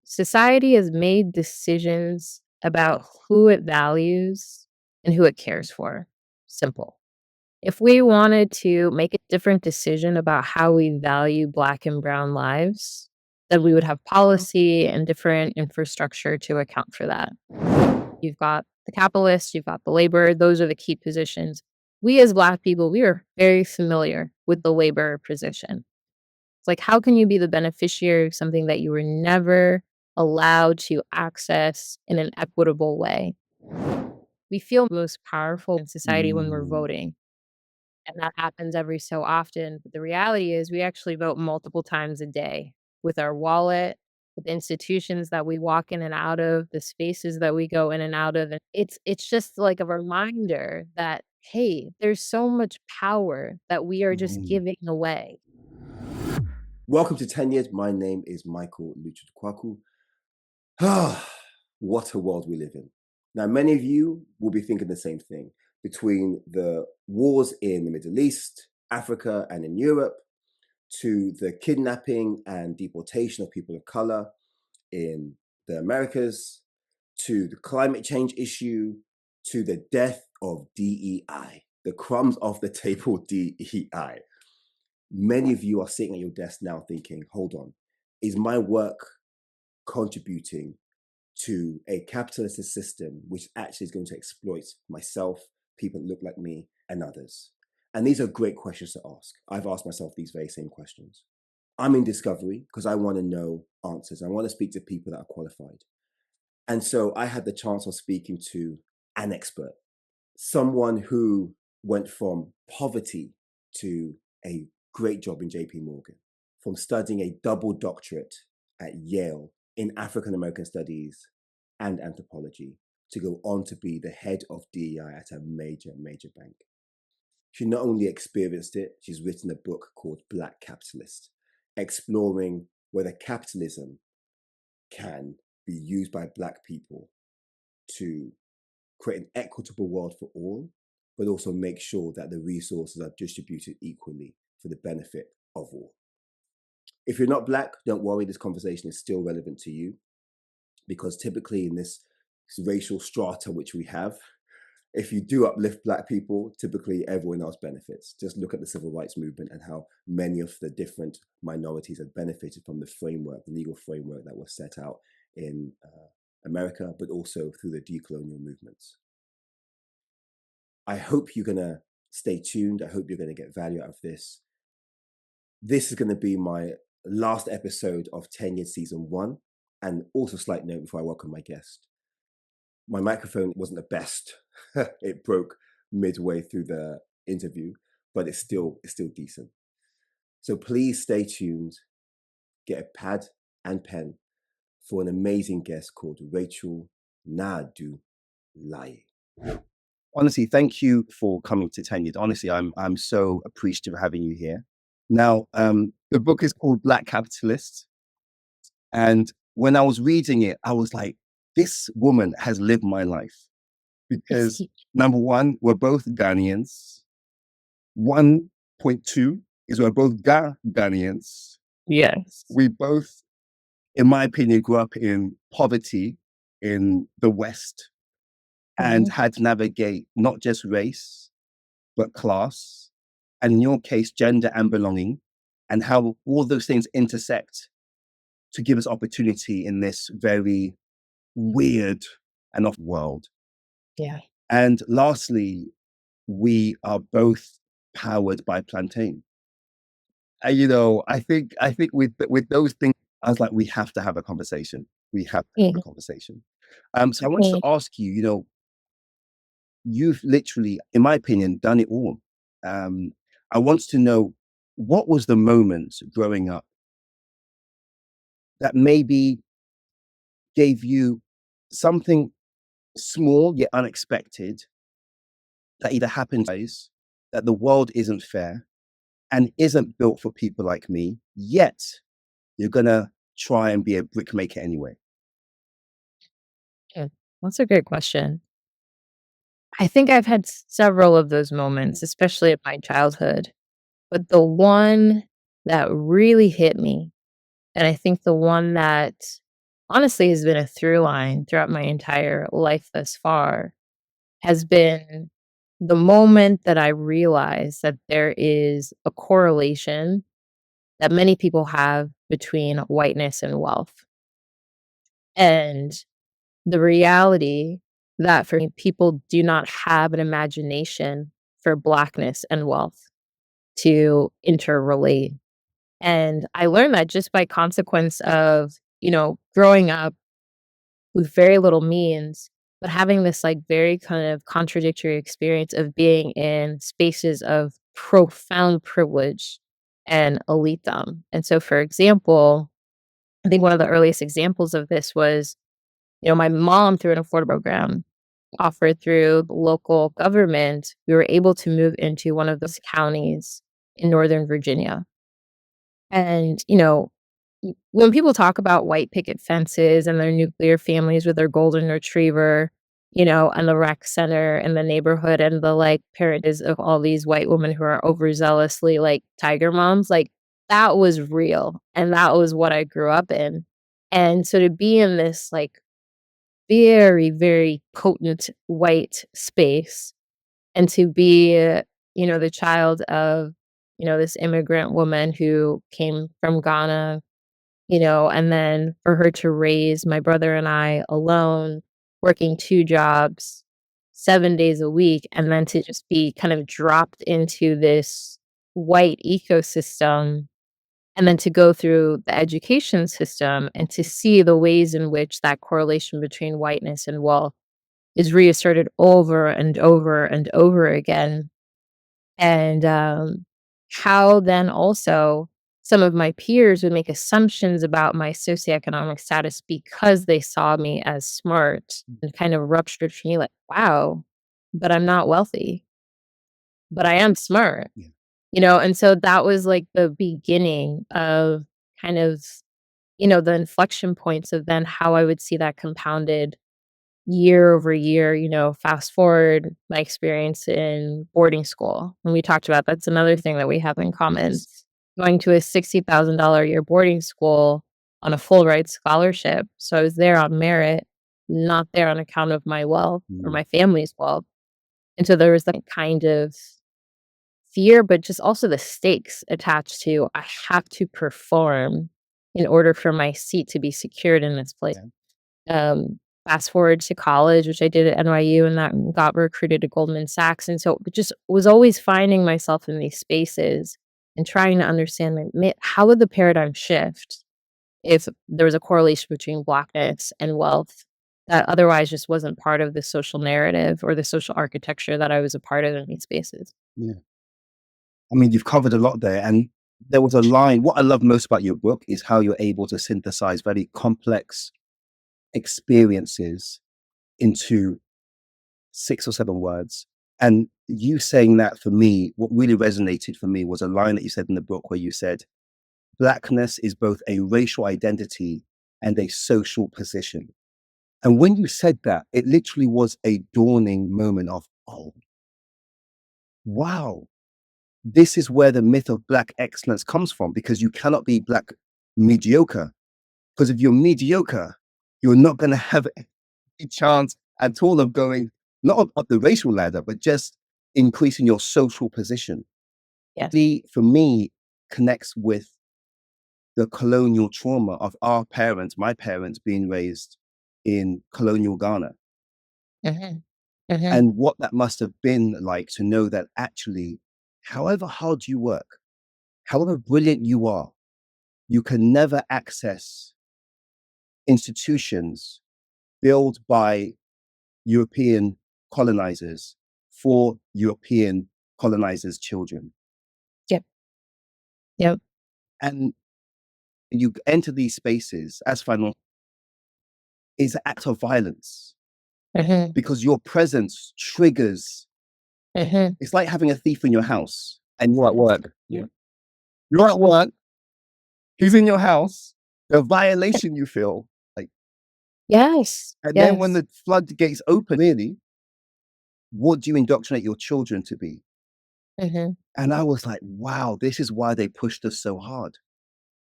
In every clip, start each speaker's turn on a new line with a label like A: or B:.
A: Society has made decisions about who it values and who it cares for. Simple. If we wanted to make a different decision about how we value Black and Brown lives, then we would have policy and different infrastructure to account for that. You've got the capitalists, you've got the labor, those are the key positions. We as Black people, we are very familiar with the labor position. It's like, how can you be the beneficiary of something that you were never allowed to access in an equitable way? We feel most powerful in society when we're
B: Mm,
A: voting, and that happens every so often. But the reality is, we actually vote multiple times a day with our wallet, with institutions that we walk in and out of, the spaces that we go in and out of. And it's just like a reminder that, hey, there's so much power that we are just
B: mm.
A: giving away.
B: Welcome to 10 Years. My name is Michael Lutterodt-Quarcoo. Ah, what a world we live in. Now, many of you will be thinking the same thing. Between the wars in the Middle East, Africa, and in Europe, to the kidnapping and deportation of people of color in the Americas, to the climate change issue, to the death of DEI, the crumbs off the table DEI. Many of you are sitting at your desk now thinking, hold on, is my work contributing to a capitalist system which actually is going to exploit myself, people that look like me, and others? And these are great questions to ask. I've asked myself these very same questions. I'm in discovery because I want to know answers. I want to speak to people that are qualified. And so I had the chance of speaking to an expert, someone who went from poverty to a great job in JP Morgan, from studying a double doctorate at Yale in African American studies and anthropology to go on to be the head of DEI at a major, major bank. She not only experienced it, she's written a book called Black Capitalist, exploring whether capitalism can be used by Black people to create an equitable world for all, but also make sure that the resources are distributed equally for the benefit of all. If you're not Black, don't worry, this conversation is still relevant to you, because typically in this racial strata which we have, if you do uplift Black people, typically everyone else benefits. Just look at the civil rights movement and how many of the different minorities have benefited from the framework, the legal framework that was set out in America, but also through the decolonial movements. I hope you're going to stay tuned. I hope you're going to get value out of this. This is going to be my last episode of 10 Years Season 1. And also, slight note before I welcome my guest, my microphone wasn't the best. It broke midway through the interview, but it's still decent. So please stay tuned, get a pad and pen for an amazing guest called Rachel Nadu Lai. Honestly, thank you for coming to 10 Years. Honestly, I'm so appreciative of having you here. Now, the book is called Black Capitalist. And when I was reading it, I was like, this woman has lived my life. Because number one, we're both Ghanaians. 1.2 is we're both Ghanaians.
A: Yes.
B: We both, in my opinion, grew up in poverty in the West and had to navigate not just race, but class, and in your case, gender and belonging, and how all those things intersect to give us opportunity in this very weird and off world.
A: Yeah.
B: And lastly, we are both powered by plantain. And, I think with those things, I was like, we have to have a conversation. We have to have a conversation. So I wanted to ask you, you've literally, in my opinion, done it all. I want to know, what was the moment growing up that maybe gave you something small yet unexpected that either happened that the world isn't fair and isn't built for people like me, yet you're gonna try and be a brickmaker anyway?
A: Yeah, that's a great question. I think I've had several of those moments, especially in my childhood. But the one that really hit me, and I think the one that honestly has been a through line throughout my entire life thus far, has been the moment that I realized that there is a correlation that many people have between whiteness and wealth. And the reality that for me, people do not have an imagination for blackness and wealth to interrelate. And I learned that just by consequence of, growing up with very little means, but having this like very kind of contradictory experience of being in spaces of profound privilege and elitism. And so, for example, I think one of the earliest examples of this was, my mom through an affordable program offered through the local government, we were able to move into one of those counties in Northern Virginia. And, when people talk about white picket fences and their nuclear families with their golden retriever, and the rec center and the neighborhood and the like parentage of all these white women who are overzealously like tiger moms, like that was real. And that was what I grew up in. And so to be in this like very, very potent white space and to be, the child of, this immigrant woman who came from Ghana, and then for her to raise my brother and I alone, working 2 jobs, 7 days a week, and then to just be kind of dropped into this white ecosystem, and then to go through the education system and to see the ways in which that correlation between whiteness and wealth is reasserted over and over and over again. And, how then also some of my peers would make assumptions about my socioeconomic status because they saw me as smart and kind of ruptured for me like, wow, but I'm not wealthy, but I am smart,
B: Yeah.
A: and so that was like the beginning of kind of, the inflection points of then how I would see that compounded year over year, fast forward my experience in boarding school. And we talked about that's another thing that we have in common.
B: Yes.
A: Going to a $60,000 a year boarding school on a full ride scholarship. So I was there on merit, not there on account of my wealth or
B: Mm.
A: my family's wealth. And so there was that kind of fear, but just also the stakes attached to I have to perform in order for my seat to be secured in this place. Fast forward to college, which I did at NYU, and that got recruited to Goldman Sachs, and so just was always finding myself in these spaces and trying to understand, like, how would the paradigm shift if there was a correlation between Blackness and wealth that otherwise just wasn't part of the social narrative or the social architecture that I was a part of in these spaces?
B: Yeah. I mean, you've covered a lot there. And there was a line. What I love most about your book is how you're able to synthesize very complex experiences into 6 or 7 words. And you saying that, for me, what really resonated for me was a line that you said in the book where you said, Blackness is both a racial identity and a social position. And when you said that, it literally was a dawning moment of, oh, wow, this is where the myth of Black excellence comes from, because you cannot be Black mediocre. Because if you're mediocre, you're not going to have any chance at all of going, not up the racial ladder, but just increasing your social position.
A: Yes.
B: For me, connects with the colonial trauma of our parents, my parents, being raised in colonial Ghana.
A: Mhm. Mhm.
B: And what that must have been like to know that actually, however hard you work, however brilliant you are, you can never access institutions built by European colonizers for European colonizers' children.
A: Yep. Yep.
B: And you enter these spaces as final is an act of violence
A: Mhm.
B: because your presence triggers.
A: Mhm.
B: It's like having a thief in your house and you're at work. Yeah. You're at work, he's in your house, the violation you feel. Like,
A: Yes.
B: and then when
A: Yes.
B: the floodgates open, really, what do you indoctrinate your children to be?
A: Mhm.
B: And I was like, wow, this is why they pushed us so hard.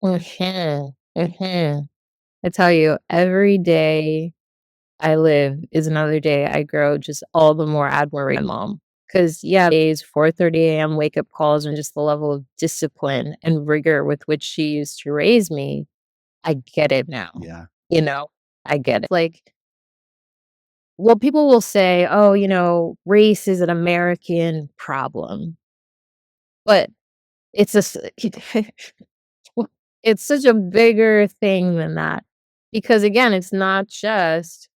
A: Mhm. Mhm. I tell you, every day I live is another day I grow just all the more admiration for my mom. Because, yeah, days, 4:30 a.m. wake up calls, and just the level of discipline and rigor with which she used to raise me, I get it now.
B: Yeah.
A: You know, I get it. Like, well, people will say, oh, race is an American problem, but it's a, well, it's such a bigger thing than that. Because again, it's not just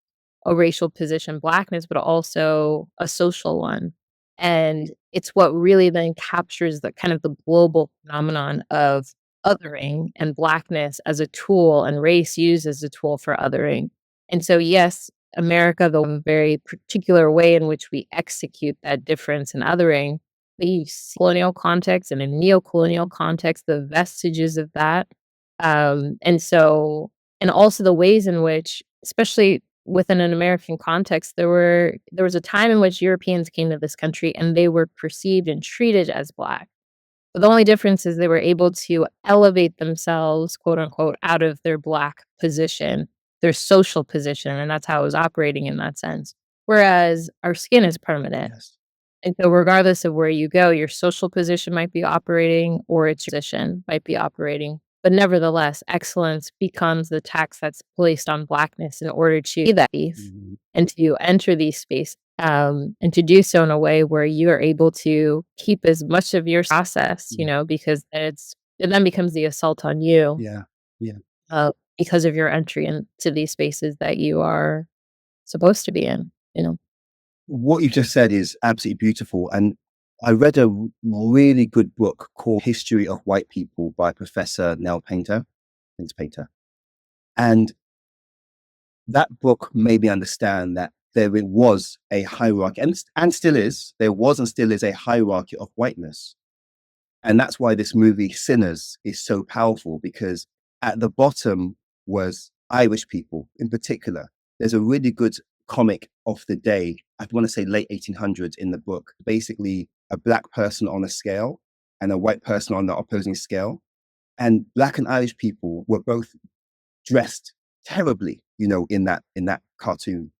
A: a racial position, blackness, but also a social one. And it's what really then captures the kind of the global phenomenon of othering and blackness as a tool and race used as a tool for othering. And so, yes, America, the very particular way in which we execute that difference and othering, the colonial context and in neo-colonial context, the vestiges of that. And also the ways in which, especially within an American context, there was a time in which Europeans came to this country and they were perceived and treated as Black. But the only difference is they were able to elevate themselves, quote unquote, out of their Black position, their social position, and that's how it was operating in that sense. Whereas our skin is permanent.
B: Yes.
A: And so regardless of where you go, your social position might be operating or its position might be operating. But nevertheless, excellence becomes the tax that's placed on Blackness in order to be that thief
B: Mhm.
A: and to enter these space, and to do so in a way where you are able to keep as much of your process,
B: Yeah.
A: because it then becomes the assault on you,
B: Yeah. Yeah.
A: because of your entry into these spaces that you are supposed to be in.
B: What you just said is absolutely beautiful. And I read a really good book called History of White People by Professor Nell Painter. I think it's Painter. And that book made me understand that there was a hierarchy, and still is, there was and still is a hierarchy of whiteness. And that's why this movie, Sinners, is so powerful, because at the bottom was Irish people in particular. There's a really good comic of the day, I want to say late 1800s in the book, basically a Black person on a scale and a white person on the opposing scale. And Black and Irish people were both dressed terribly, in that cartoon.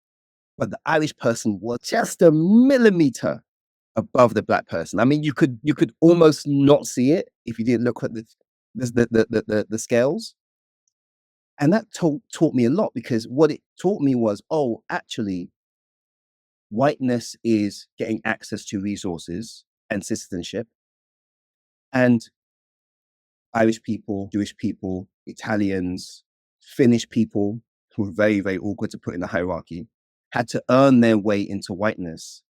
B: But the Irish person was just a millimeter above the Black person. I mean, you could almost not see it if you didn't look at the scales. And that taught me a lot, because what it taught me was, oh, actually, whiteness is getting access to resources and citizenship, and Irish people, Jewish people, Italians, Finnish people, who were very, very awkward to put in the hierarchy, had to earn their way into whiteness.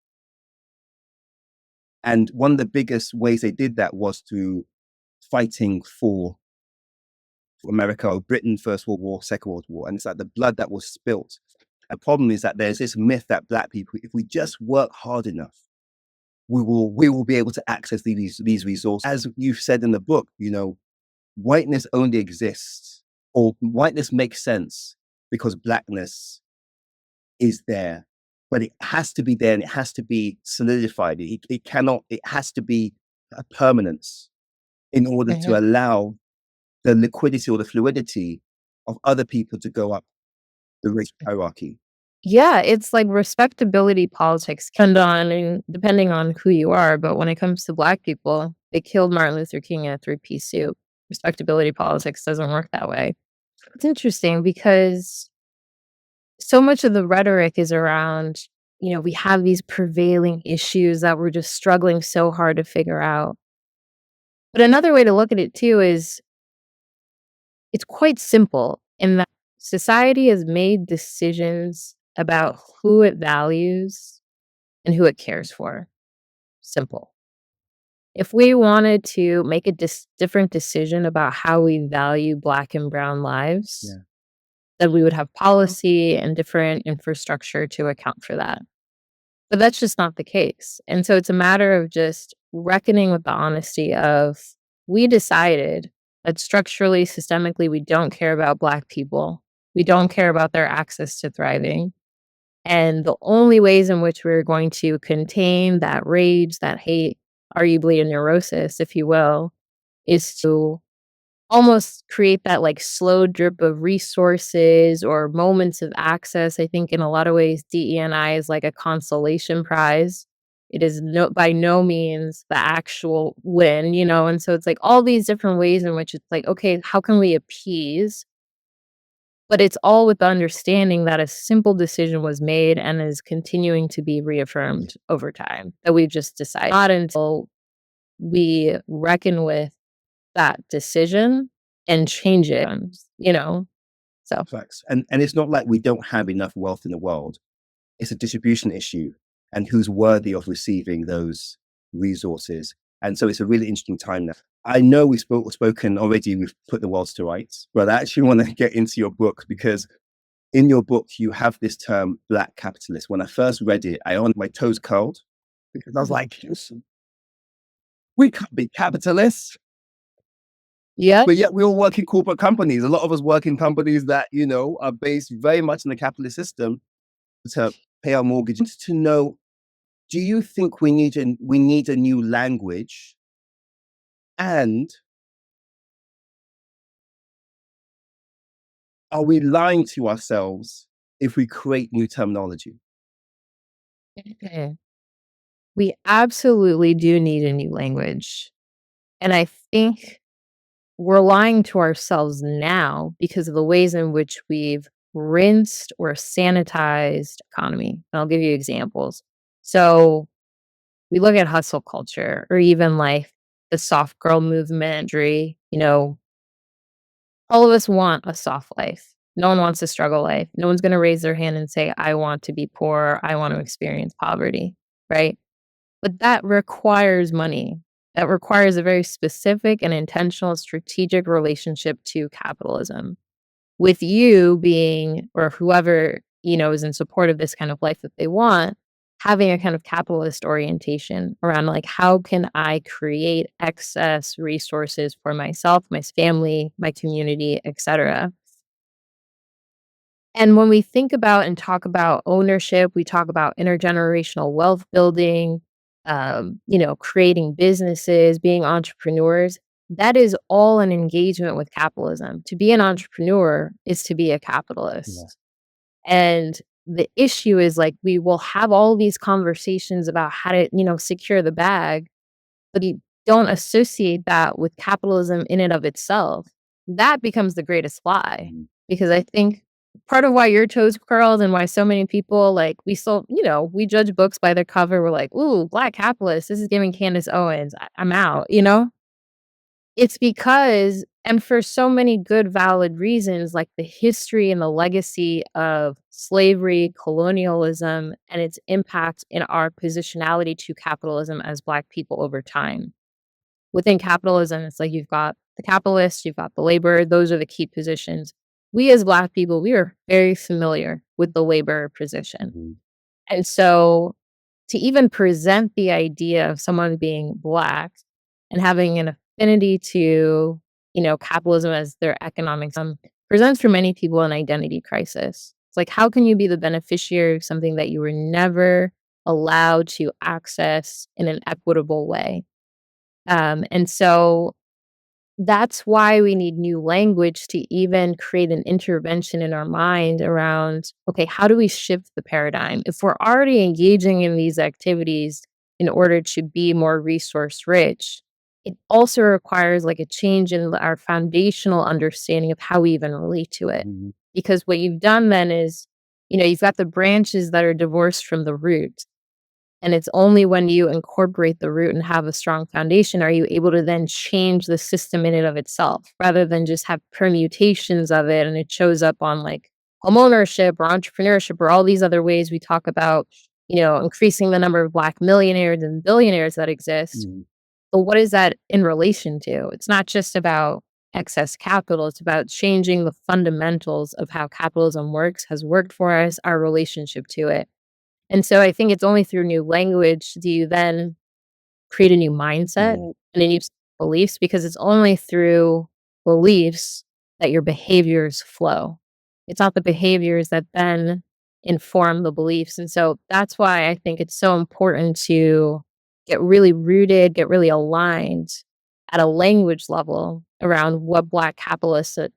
B: And one of the biggest ways they did that was through fighting for America, or Britain, First World War, Second World War. And it's like the blood that was spilt. The problem is that there's this myth that Black people, if we just work hard enough, we will be able to access these resources. As you've said in the book, whiteness only exists, or whiteness makes sense because Blackness is there. But it has to be there, and it has to be solidified. It has to be a permanence in order to
A: Mhm.
B: allow the liquidity or the fluidity of other people to go up the racial hierarchy.
A: Yeah, it's like respectability politics depending on who you are, but when it comes to Black people, they killed Martin Luther King in a three-piece suit. Respectability politics doesn't work that way. It's interesting because so much of the rhetoric is around, we have these prevailing issues that we're just struggling so hard to figure out. But another way to look at it too is it's quite simple in that society has made decisions about who it values and who it cares for. Simple. If we wanted to make a different decision about how we value Black and brown lives,
B: Yeah.
A: then we would have policy and different infrastructure to account for that. But that's just not the case. And so it's a matter of just reckoning with the honesty of, we decided that structurally, systemically, we don't care about Black people. We don't care about their access to thriving. And the only ways in which we're going to contain that rage, that hate, arguably a neurosis, if you will, is to almost create that like slow drip of resources or moments of access. I think in a lot of ways, DE&I is like a consolation prize. It is by no means the actual win, and so it's like all these different ways in which it's like, okay, how can we appease? But it's all with the understanding that a simple decision was made and is continuing to be reaffirmed over time, that we've just decided. Not until we reckon with that decision and change it, so.
C: Facts. And it's not like we don't have enough wealth in the world. It's a distribution issue and who's worthy of receiving those resources. And so it's a really interesting time now. I know we've spoken already, we've put the world to rights, but I actually want to get into your book because in your book, you have this term, Black capitalist. When I first read it, my toes curled because I was like, we can't be capitalists.
A: Yeah.
C: But yet we all work in corporate companies. A lot of us work in companies that, are based very much in the capitalist system to pay our mortgages. To know, do you think we need a new language? And are we lying to ourselves if we create new terminology?
A: Okay. We absolutely do need a new language. And I think we're lying to ourselves now because of the ways in which we've rinsed or sanitized economy. And I'll give you examples. So we look at hustle culture or even like the soft girl movement, all of us want a soft life. No one wants a struggle life. No one's going to raise their hand and say, I want to be poor. I want to experience poverty, right? But that requires money. That requires a very specific and intentional strategic relationship to capitalism. With you being, or whoever, is in support of this kind of life that they want, having a kind of capitalist orientation around like, how can I create excess resources for myself, my family, my community, etc. And when we think about and talk about ownership, we talk about intergenerational wealth building, creating businesses, being entrepreneurs. That is all an engagement with capitalism. To be an entrepreneur is to be a capitalist. Yeah. And the issue is like we will have all these conversations about how to, secure the bag, but you don't associate that with capitalism in and of itself. That becomes the greatest lie. Because I think part of why your toes curled and why so many people like we still, we judge books by their cover. We're like, ooh, Black capitalist. This is giving Candace Owens. I'm out, It's because, and for so many good, valid reasons, like the history and the legacy of slavery, colonialism, and its impact in our positionality to capitalism as Black people over time. Within capitalism, it's like you've got the capitalist, you've got the laborer. Those are the key positions. We as Black people, we are very familiar with the laborer position. Mm-hmm. And so to even present the idea of someone being Black and having an affinity to, capitalism as their economic presents for many people an identity crisis. It's like, how can you be the beneficiary of something that you were never allowed to access in an equitable way? And so that's why we need new language to even create an intervention in our mind around, okay, how do we shift the paradigm? If we're already engaging in these activities in order to be more resource rich, it also requires like a change in our foundational understanding of how we even relate to it. Mm-hmm. Because what you've done then is, you've got the branches that are divorced from the root. And it's only when you incorporate the root and have a strong foundation are you able to then change the system in and of itself, rather than just have permutations of it and it shows up on like homeownership or entrepreneurship or all these other ways we talk about, increasing the number of Black millionaires and billionaires that exist. Mm-hmm. But what is that in relation to? It's not just about excess capital. It's about changing the fundamentals of how capitalism works, has worked for us, our relationship to it. And so I think it's only through new language do you then create a new mindset and a new beliefs, because it's only through beliefs that your behaviors flow. It's not the behaviors that then inform the beliefs. And so that's why I think it's so important to get really rooted, get really aligned at a language level around what Black capitalism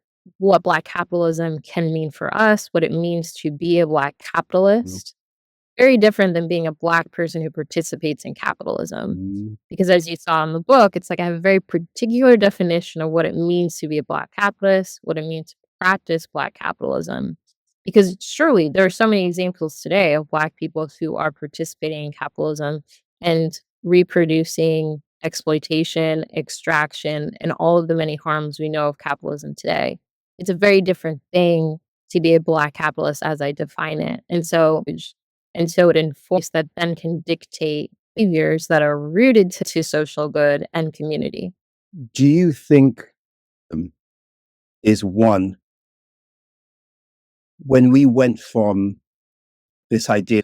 A: can mean for us, what it means to be a Black capitalist. Very different than being a Black person who participates in capitalism.
C: Mm.
A: Because as you saw in the book, it's like I have a very particular definition of what it means to be a Black capitalist, what it means to practice Black capitalism. Because surely there are so many examples today of Black people who are participating in capitalism and reproducing exploitation, extraction, and all of the many harms we know of capitalism today. It's a very different thing to be a Black capitalist as I define it. And so it enforces that then can dictate behaviors that are rooted to social good and community.
C: Do you think is one, when we went from this idea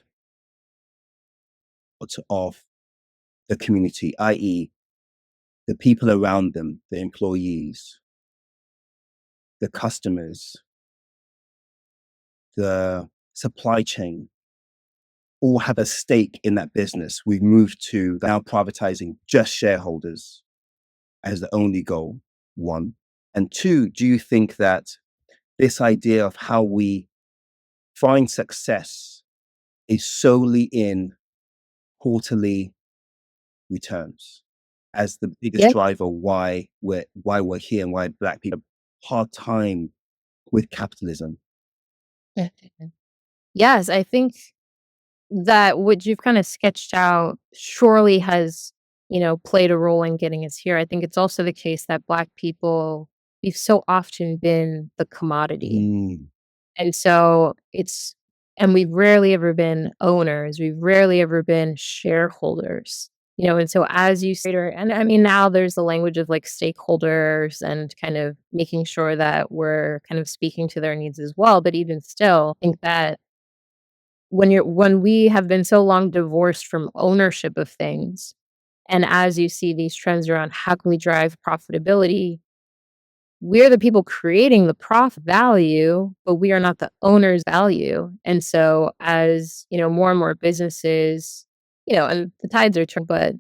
C: of the community, i.e., the people around them, the employees, the customers, the supply chain, all have a stake in that business. We've moved to now privatizing just shareholders as the only goal, one. And two, do you think that this idea of how we find success is solely in quarterly returns as the biggest
A: Yep.
C: driver why we're here and why Black people have a hard time with capitalism?
A: Yes, I think that what you've kind of sketched out surely has, played a role in getting us here. I think it's also the case that Black people, we've so often been the commodity.
C: Mm.
A: And so and we've rarely ever been owners. We've rarely ever been shareholders, and so as you say, and I mean, now there's the language of like stakeholders and kind of making sure that we're kind of speaking to their needs as well. But even still, I think that when we have been so long divorced from ownership of things, and as you see these trends around how can we drive profitability, we're the people creating the profit value, but we are not the owner's value. And so as, more and more businesses, and the tides are turning, but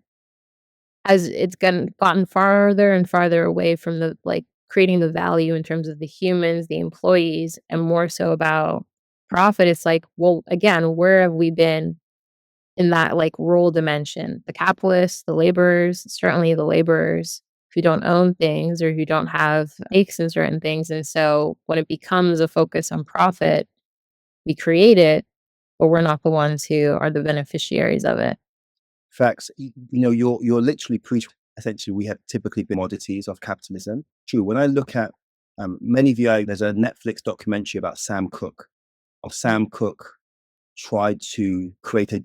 A: as it's gotten farther and farther away from the like creating the value in terms of the humans, the employees, and more so about profit, it's like, well, again, where have we been in that like role dimension? The capitalists, the laborers, certainly the laborers who don't own things or who don't have stakes in certain things. And so when it becomes a focus on profit, we create it, but we're not the ones who are the beneficiaries of it.
C: Facts. You're literally preaching. Essentially, we have typically been commodities of capitalism. True. When I look at many of you, there's a Netflix documentary about Sam Cooke. Sam Cooke tried to create a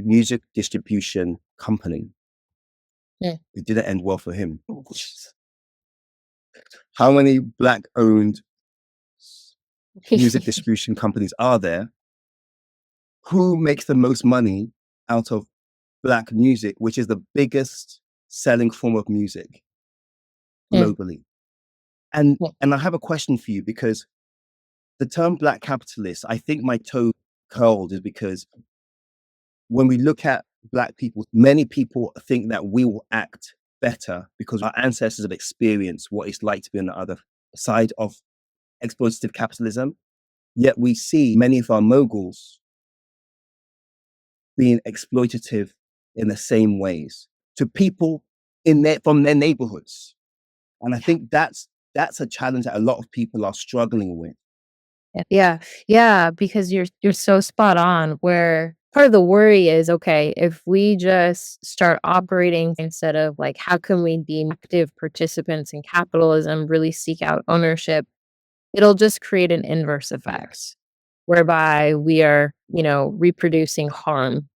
C: music distribution company.
A: Yeah.
C: It didn't end well for him. How many Black-owned music distribution companies are there? Who makes the most money out of Black music, which is the biggest selling form of music globally? And I have a question for you, because the term Black capitalist, I think my toe curled is because when we look at Black people, many people think that we will act better because our ancestors have experienced what it's like to be on the other side of exploitative capitalism. Yet we see many of our moguls being exploitative in the same ways to people from their neighborhoods. And I think that's a challenge that a lot of people are struggling with.
A: Yeah, because you're so spot on, where part of the worry is, okay, if we just start operating instead of like, how can we be active participants in capitalism, really seek out ownership, it'll just create an inverse effect whereby we are, reproducing harm,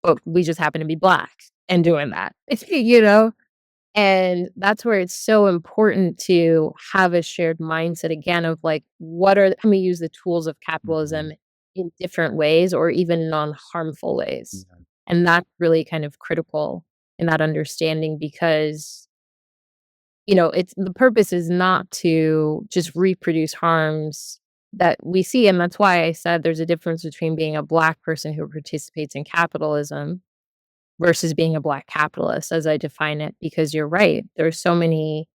A: but we just happen to be Black and doing that, And that's where it's so important to have a shared mindset again of like, can we use the tools of capitalism in different ways or even non-harmful ways? And that's really kind of critical in that understanding because, it's the purpose is not to just reproduce harms that we see. And that's why I said there's a difference between being a Black person who participates in capitalism versus being a Black capitalist, as I define it, because you're right. There's so many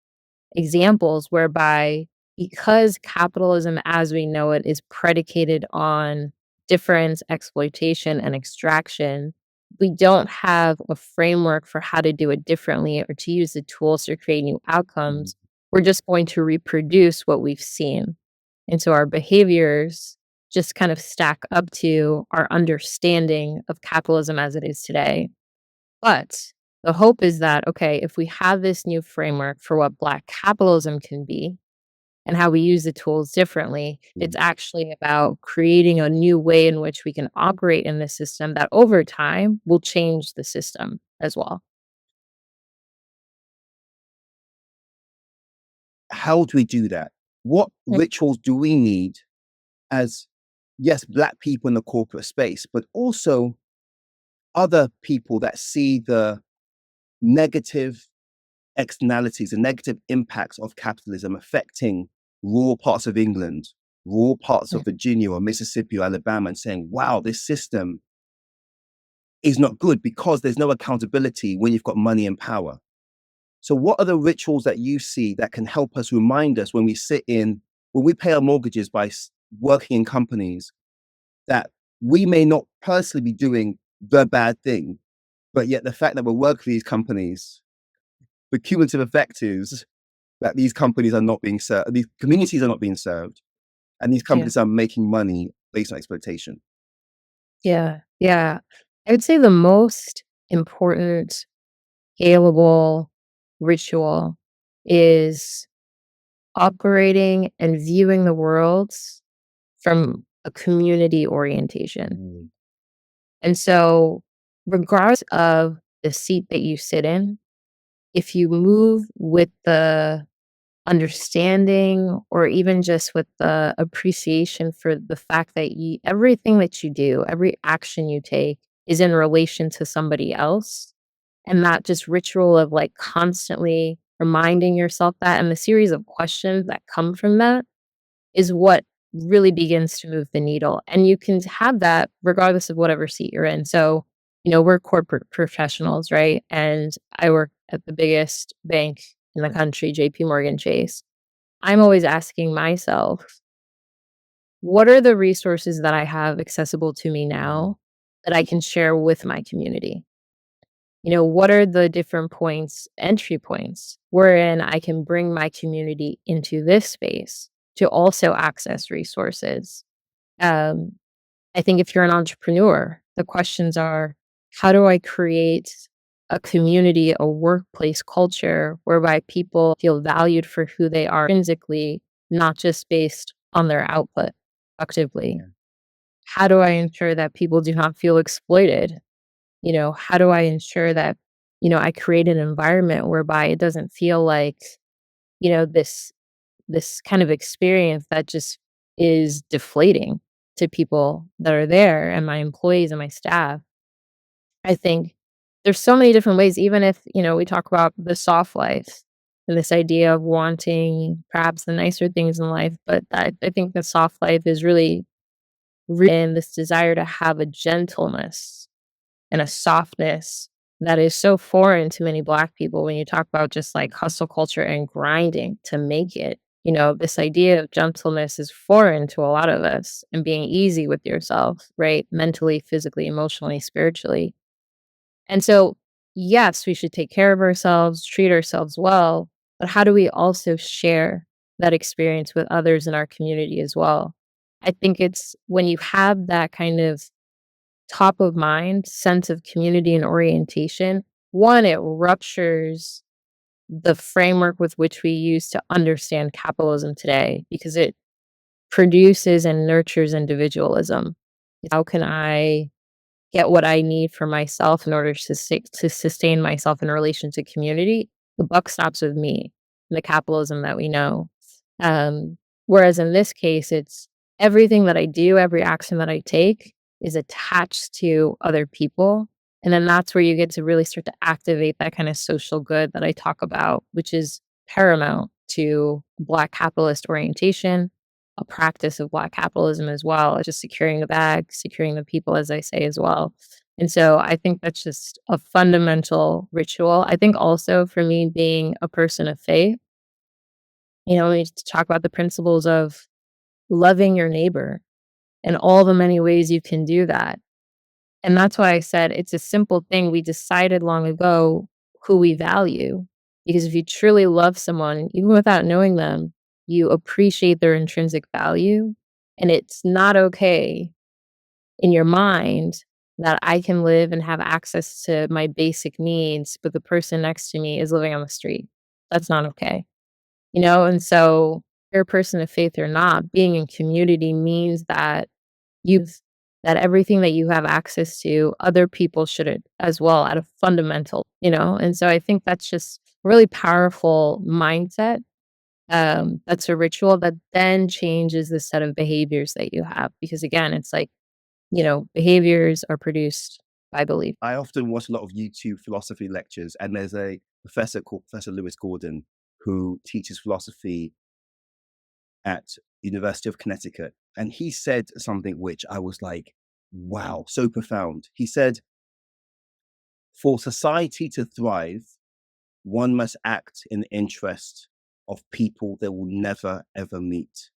A: examples whereby, because capitalism as we know it is predicated on difference, exploitation, and extraction, we don't have a framework for how to do it differently or to use the tools to create new outcomes. We're just going to reproduce what we've seen. And so our behaviors just kind of stack up to our understanding of capitalism as it is today. But the hope is that, okay, if we have this new framework for what Black capitalism can be and how we use the tools differently, it's actually about creating a new way in which we can operate in the system that over time will change the system as well.
C: How do we do that? What
A: Mm.
C: rituals do we need as, yes, Black people in the corporate space, but also other people that see the negative externalities, the negative impacts of capitalism affecting rural parts of England, rural parts of
A: Mm.
C: Virginia or Mississippi or Alabama, and saying, wow, this system is not good because there's no accountability when you've got money and power. So what are the rituals that you see that can help us remind us when we pay our mortgages by working in companies, that we may not personally be doing the bad thing, but yet the fact that we're working for these companies, the cumulative effect is that these companies are not being served, these communities are not being served, and these
A: Yeah.
C: companies are making money based on exploitation.
A: Yeah. Yeah. I would say the most important scalable ritual is operating and viewing the world from a community orientation. And so, regardless of the seat that you sit in, if you move with the understanding or even just with the appreciation for the fact that everything that you do, every action you take is in relation to somebody else, and that just ritual of like constantly reminding yourself that and the series of questions that come from that is what really begins to move the needle. And you can have that regardless of whatever seat you're in. So, we're corporate professionals, right? And I work at the biggest bank in the country, JP Morgan Chase. I'm always asking myself, what are the resources that I have accessible to me now that I can share with my community? What are the different entry points wherein I can bring my community into this space to also access resources? Um, I think if you're an entrepreneur, the questions are, how do I create a community, a workplace culture whereby people feel valued for who they are intrinsically, not just based on their output productively?
C: Yeah.
A: How do I ensure that people do not feel exploited? How do I ensure that, I create an environment whereby it doesn't feel like, this kind of experience that just is deflating to people that are there and my employees and my staff. I think there's so many different ways, even if, we talk about the soft life and this idea of wanting perhaps the nicer things in life, but I think the soft life is really in this desire to have a gentleness and a softness that is so foreign to many Black people when you talk about just like hustle culture and grinding to make it. This idea of gentleness is foreign to a lot of us, and being easy with yourself, right? Mentally, physically, emotionally, spiritually. And so, yes, we should take care of ourselves, treat ourselves well, but how do we also share that experience with others in our community as well? I think it's when you have that kind of top of mind sense of community and orientation, one, it ruptures the framework with which we use to understand capitalism today because it produces and nurtures individualism. How can I get what I need for myself in order to sustain myself in relation to community? The buck stops with me, the capitalism that we know. Whereas in this case, it's everything that I do, every action that I take is attached to other people. And then that's where you get to really start to activate that kind of social good that I talk about, which is paramount to Black capitalist orientation, a practice of Black capitalism as well, just securing the bag, securing the people, as I say as well. And so I think that's just a fundamental ritual. I think also for me being a person of faith, We talk about the principles of loving your neighbor and all the many ways you can do that. And that's why I said it's a simple thing. We decided long ago who we value, because if you truly love someone, even without knowing them, you appreciate their intrinsic value. And it's not okay in your mind that I can live and have access to my basic needs, but the person next to me is living on the street. That's not okay. And so you're a person of faith or not, being in community means that you that everything that you have access to, other people should as well at a fundamental. And so I think that's just a really powerful mindset. That's a ritual that then changes the set of behaviors that you have. Because again, it's like, behaviors are produced by belief.
C: I often watch a lot of YouTube philosophy lectures, and there's a professor called Professor Lewis Gordon who teaches philosophy at University of Connecticut. And he said something which I was like, wow, so profound. He said, for society to thrive, one must act in the interest of people they will never, ever meet.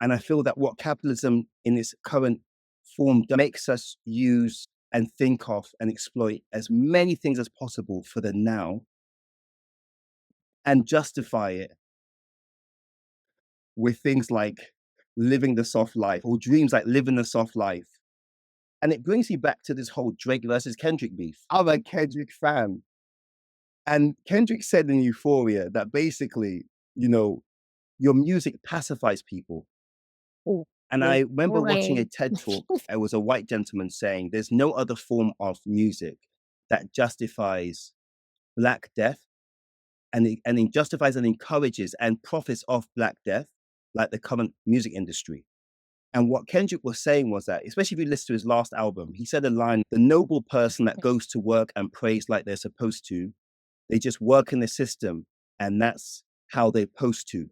C: And I feel that what capitalism in its current form makes us use and think of and exploit as many things as possible for the now and justify it with things like living the soft life or dreams like living the soft life. And it brings me back to this whole Drake versus Kendrick beef. I'm a Kendrick fan. And Kendrick said in Euphoria that basically, your music pacifies people.
A: Ooh,
C: And I remember watching a
A: right.
C: TED talk. It was a white gentleman saying there's no other form of music that justifies Black death and it justifies and encourages and profits off Black death like the current music industry. And what Kendrick was saying was that, especially if you listen to his last album, he said a line, the noble person that goes to work and prays like they're supposed to, they just work in the system and that's how they're supposed to.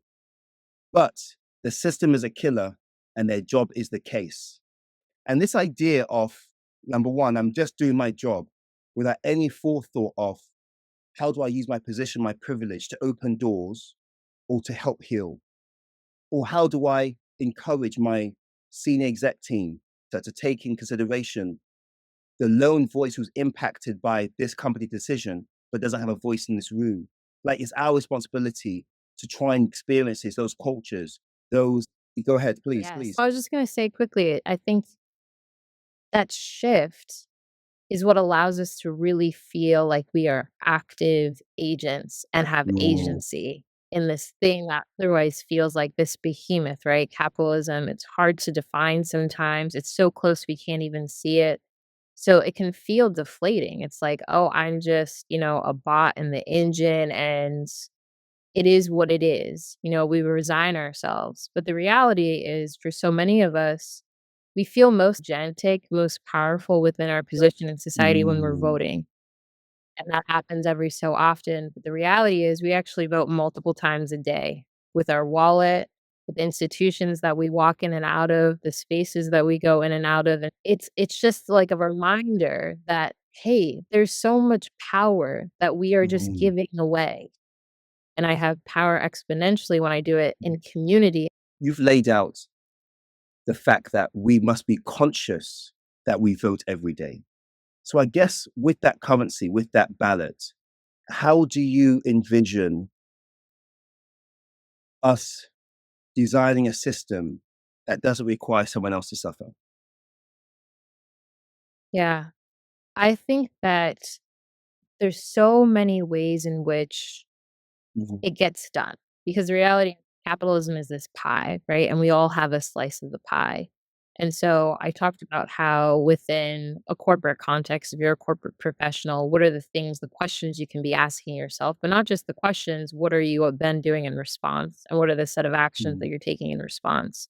C: But the system is a killer and their job is the case. And this idea of, number one, I'm just doing my job without any forethought of how do I use my position, my privilege to open doors or to help heal? Or how do I encourage my senior exec team to take in consideration the lone voice who's impacted by this company decision, but doesn't have a voice in this room? Like, it's our responsibility to try and experience those cultures, those. Go ahead, please,
A: Yes.
C: please.
A: I was just going to say quickly, I think that shift is what allows us to really feel like we are active agents and have
C: Ooh.
A: agency in this thing that otherwise feels like this behemoth, right? Capitalism, it's hard to define sometimes. It's so close we can't even see it. So it can feel deflating. It's like, oh, I'm just, a bot in the engine and it is what it is. We resign ourselves. But the reality is, for so many of us, we feel most agentic, most powerful within our position in society when we're
C: Mm.
A: voting. And that happens every so often. But the reality is, we actually vote multiple times a day with our wallet, with institutions that we walk in and out of, the spaces that we go in and out of. And it's just like a reminder that, hey, there's so much power that we are just
C: Mm.
A: giving away. And I have power exponentially when I do it in community.
C: You've laid out the fact that we must be conscious that we vote every day. So I guess with that currency, with that ballot, how do you envision us designing a system that doesn't require someone else to suffer?
A: Yeah. I think that there's so many ways in which
C: Mhm.
A: it gets done, because the reality, capitalism is this pie, right? And we all have a slice of the pie. And so I talked about how within a corporate context, if you're a corporate professional, what are the things, the questions you can be asking yourself, but not just the questions, what are you then doing in response? And what are the set of actions that
C: Mm.
A: you're taking in response?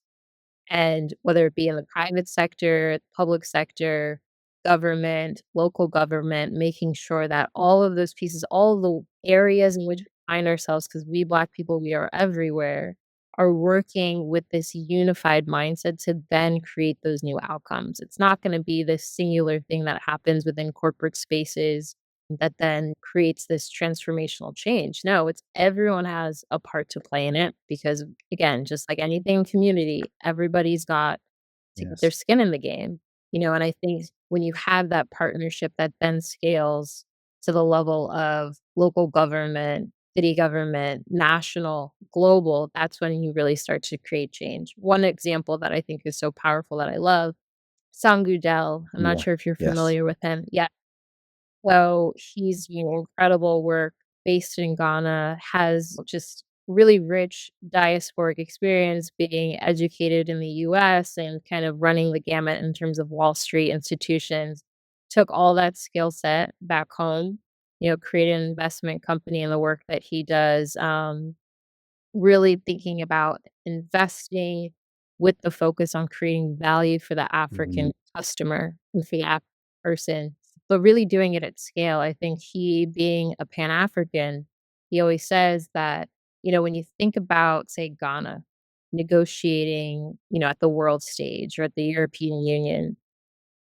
A: And whether it be in the private sector, public sector, government, local government, making sure that all of those pieces, all of the areas in which we find ourselves, because we Black people, we are everywhere, are working with this unified mindset to then create those new outcomes. It's not going to be this singular thing that happens within corporate spaces that then creates this transformational change. No, it's everyone has a part to play in it because, again, just like anything in community, everybody's got to get their
C: Yes.
A: skin in the game, and I think when you have that partnership that then scales to the level of local government, city government, national, global, that's when you really start to create change. One example that I think is so powerful that I love, Sam Goodell. I'm not
C: Yeah.
A: sure if you're
C: Yes.
A: familiar with him. Yeah. So he's, incredible work based in Ghana, has just really rich diasporic experience being educated in the US and kind of running the gamut in terms of Wall Street institutions. Took all that skill set back home, created an investment company in the work that he does. Really thinking about investing with the focus on creating value for the
C: Mhm.
A: African customer and for the person, but really doing it at scale. I think he being a Pan-African, he always says that, when you think about, say, Ghana negotiating, at the world stage or at the European Union,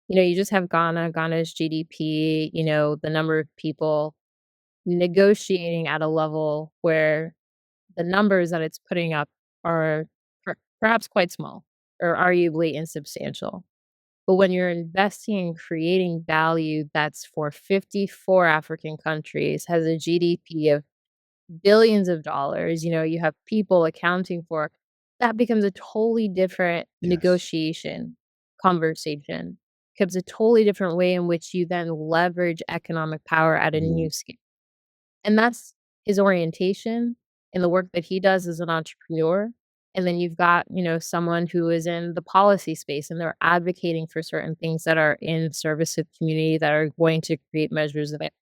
A: you just have Ghana's GDP, the number of people negotiating at a level where the numbers that it's putting up are perhaps quite small or arguably insubstantial. But when you're investing in creating value that's for 54 African countries, has a GDP of billions of dollars, you have people accounting for, that becomes a totally different
C: Yes.
A: negotiation conversation. Becomes a totally different way in which you then leverage economic power at a
C: Mhm.
A: new scale. And that's his orientation in the work that he does as an entrepreneur. And then you've got, someone who is in the policy space and they're advocating for certain things that are in service of community that are going to create measures of it.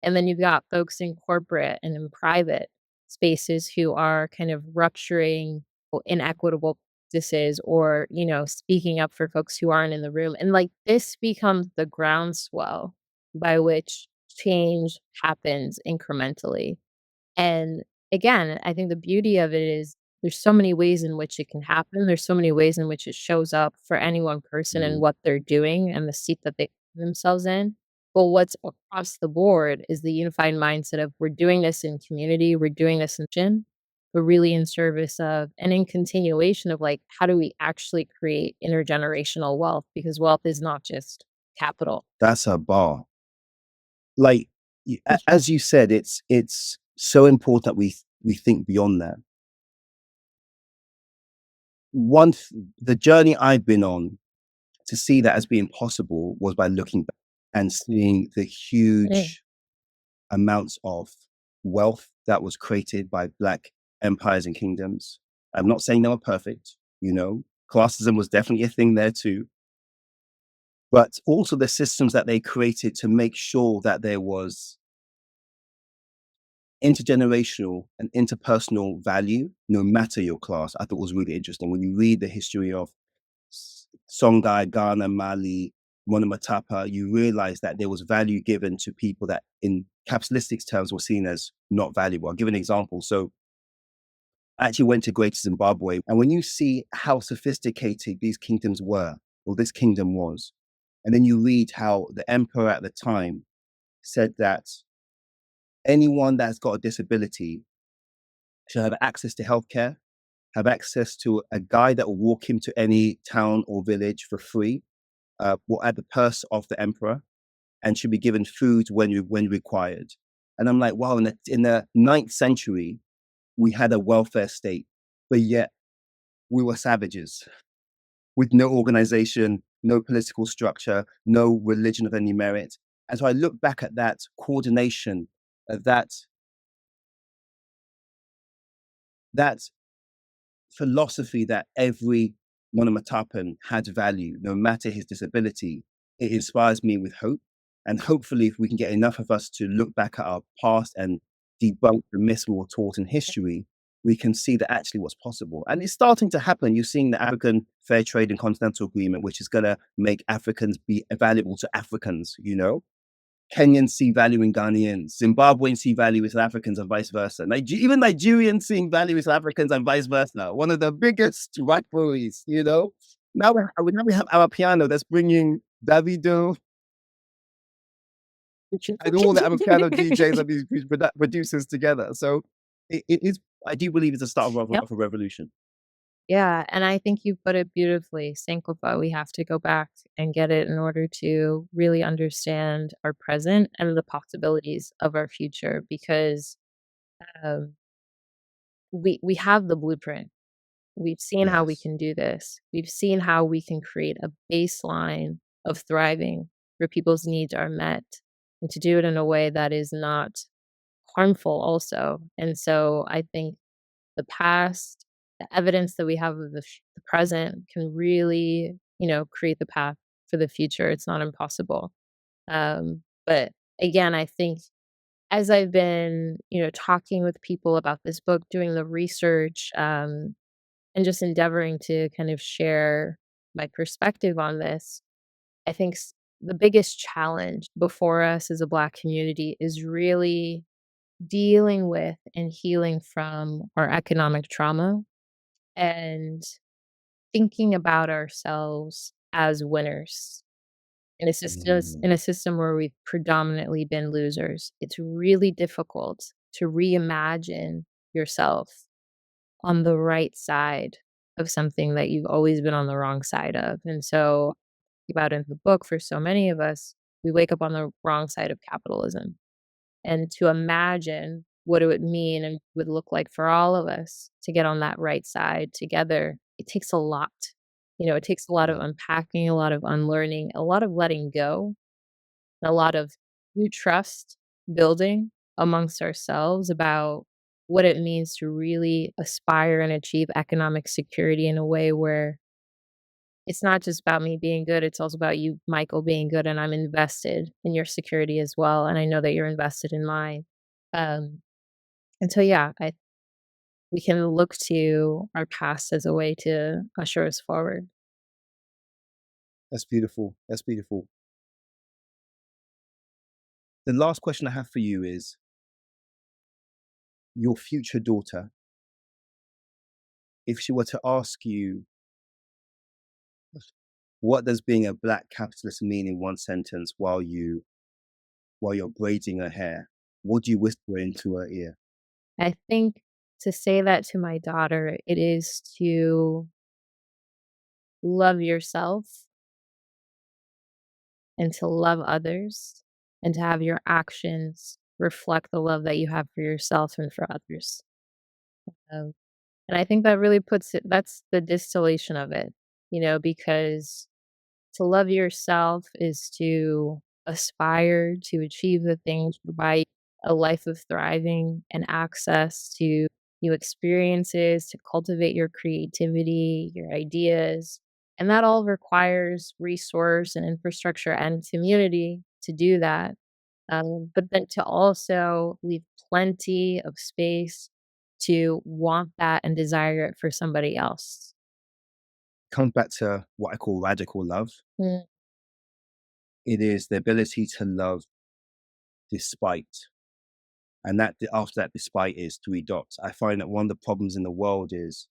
A: And then you've got folks in corporate and in private spaces who are kind of rupturing inequitable practices or, speaking up for folks who aren't in the room. And like this becomes the groundswell by which change happens incrementally. And again, I think the beauty of it is there's so many ways in which it can happen. There's so many ways in which it shows up for any one person and
C: Mhm.
A: what they're doing and the seat that they put themselves in. But what's across the board is the unified mindset of we're doing this in community, we're doing this in mission, but really in service of and in continuation of like how do we actually create intergenerational wealth? Because wealth is not just capital.
C: That's a bar. Like,
A: Yeah.
C: as you said, it's so important that we think beyond that. One the journey I've been on to see that as being possible was by looking back and seeing the
A: Mm.
C: huge amounts of wealth that was created by Black empires and kingdoms. I'm not saying they were perfect, classism was definitely a thing there too, but also the systems that they created to make sure that there was intergenerational and interpersonal value, no matter your class. I thought was really interesting. When you read the history of Songhai, Ghana, Mali, Monomatapa, you realize that there was value given to people that in capitalistic terms were seen as not valuable. I'll give an example. So I actually went to Greater Zimbabwe, and when you see how sophisticated these kingdoms were, or this kingdom was, and then you read how the emperor at the time said that anyone that's got a disability should have access to healthcare, have access to a guide that will walk him to any town or village for free, at the purse of the emperor, and should be given food when required. And I'm like, wow, in the 9th century, we had a welfare state, but yet we were savages with no organization, no political structure, no religion of any merit. And so I look back at that coordination, that philosophy that every monomatapan had value, no matter his disability. It inspires me with hope. And hopefully, if we can get enough of us to look back at our past and debunk the myths we were taught in history, we can see that actually what's possible. And it's starting to happen. You're seeing the African Fair Trade and Continental Agreement, which is going to make Africans be valuable to Africans. Kenyans see value in Ghanaians, Zimbabweans see value in South Africans, and vice versa. Even Nigerians seeing value in South Africans and vice versa. One of the biggest rivalries. Now we have our piano that's bringing Davido and all the Americano DJs and these producers together. So it is. I do believe it's the start
A: Yep.
C: of a revolution.
A: Yeah, and I think you put it beautifully. Sankofa, we have to go back and get it in order to really understand our present and the possibilities of our future because um, we have the blueprint. We've seen how we
C: Yes.
A: can do this. We've seen how we can create a baseline of thriving where people's needs are met and to do it in a way that is not harmful also. And so I think the past, the evidence that we have of the present can really, create the path for the future. It's not impossible. But again, I think as I've been, talking with people about this book, doing the research, and just endeavoring to kind of share my perspective on this, I think the biggest challenge before us as a Black community is really dealing with and healing from our economic trauma and thinking about ourselves as winners in a system where we've predominantly been losers. It's really difficult to reimagine yourself on the right side of something that you've always been on the wrong side of. And so, about in the book, for so many of us, we wake up on the wrong side of capitalism. And to imagine what it would mean and would look like for all of us to get on that right side together, it takes a lot. It takes a lot of unpacking, a lot of unlearning, a lot of letting go, a lot of new trust building amongst ourselves about what it means to really aspire and achieve economic security in a way where it's not just about me being good, it's also about you, Michael, being good, and I'm invested in your security as well, and I know that you're invested in mine. Um, and so, yeah, we can look to our past as a way to usher us forward.
C: That's beautiful. That's beautiful. The last question I have for you is your future daughter, if she were to ask you, what does being a Black capitalist mean in one sentence while you're braiding her hair, what do you whisper into her ear?
A: I think to say that to my daughter, it is to love yourself and to love others and to have your actions reflect the love that you have for yourself and for others. Um, and I think that really that's the distillation of it, because to love yourself is to aspire to achieve the things, provide a life of thriving and access to new experiences, to cultivate your creativity, your ideas. And that all requires resource and infrastructure and community to do that. But then to also leave plenty of space to want that and desire it for somebody else.
C: Comes back to what I call radical love.
A: Mm.
C: It is the ability to love despite. And that after that despite is 3 dots. I find that one of the problems in the world is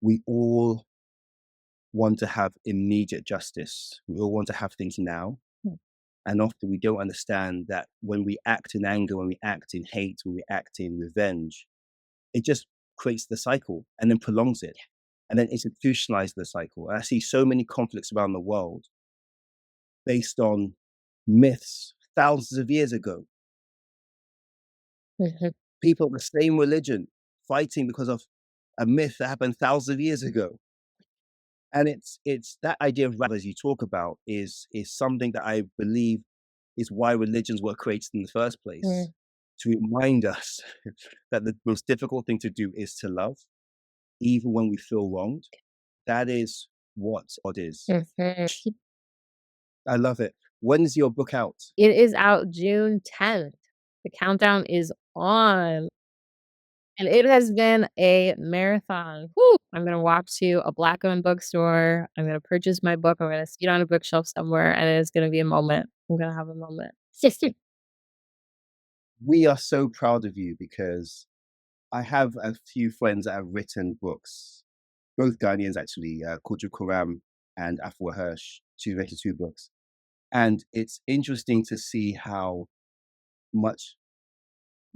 C: we all want to have immediate justice. We all want to have things now.
A: Mm.
C: And often we don't understand that when we act in anger, when we act in hate, when we act in revenge, it just creates the cycle and then prolongs it and then institutionalizes the cycle. And I see so many conflicts around the world based on myths thousands of years ago.
A: Mhm.
C: People of the same religion fighting because of a myth that happened thousands of years ago. And it's that idea of as you talk about is something that I believe is why religions were created in the first place,
A: Mm.
C: to remind us that the most difficult thing to do is to love, even when we feel wronged. That is what God is.
A: Mhm.
C: I love it. When's your book out?
A: It is out June 10th. The countdown is on. And it has been a marathon. Woo! I'm gonna walk to a Black-owned bookstore. I'm gonna purchase my book. I'm gonna see it on a bookshelf somewhere, and it's gonna be a moment. I'm gonna have a moment.
C: We are so proud of you because I have a few friends that have written books, both Ghanaians actually, Kojo Koram and Afua Hirsch. She's written 2 books. And it's interesting to see how much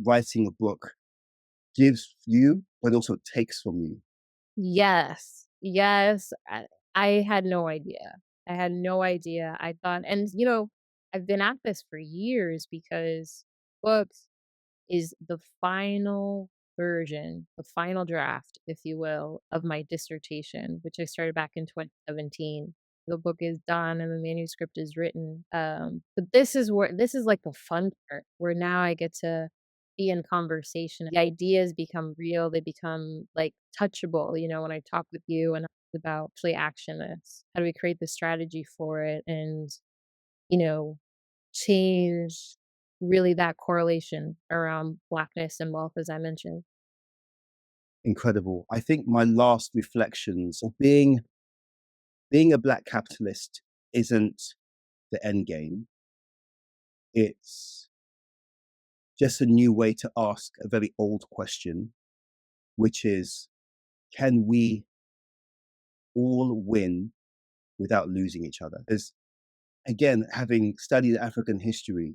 C: writing a book gives you, but also takes from you.
A: Yes. Yes. I had no idea. I had no idea. I thought, and I've been at this for years because books is the final version, the final draft, if you will, of my dissertation, which I started back in 2017. The book is done and the manuscript is written. But this is like the fun part where now I get to be in conversation. The ideas become real, they become like touchable, when I talk with you and about actually action this. How do we create the strategy for it and, you know, change really that correlation around Blackness and wealth, as I mentioned.
C: Incredible. I think my last reflections of being a Black capitalist isn't the end game. It's just a new way to ask a very old question, which is, can we all win without losing each other? Because again, having studied African history,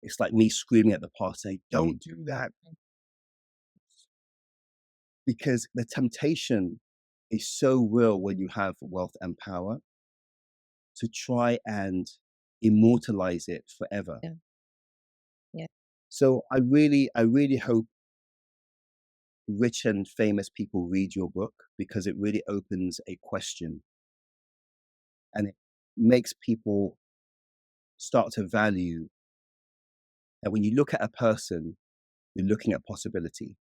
C: it's like me screaming at the past saying, don't do that. Because the temptation is so real when you have wealth and power to try and immortalize it forever.
A: Yeah. Yeah.
C: So I really hope rich and famous people read your book, because it really opens a question and it makes people start to value that when you look at a person, you're looking at possibility.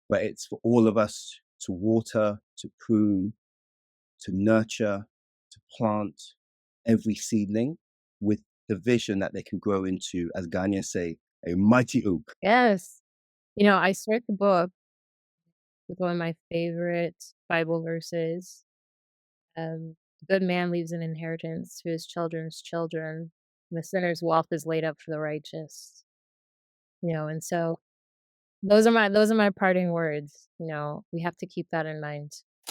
C: But it's for all of us to water, to prune, to nurture, to plant every seedling with the vision that they can grow into, as Ghanaians say, a mighty oak.
A: Yes. I start the book with one of my favorite Bible verses. The good man leaves an inheritance to his children's children. And the sinner's wealth is laid up for the righteous. And so those are my parting words. We have to keep that in mind.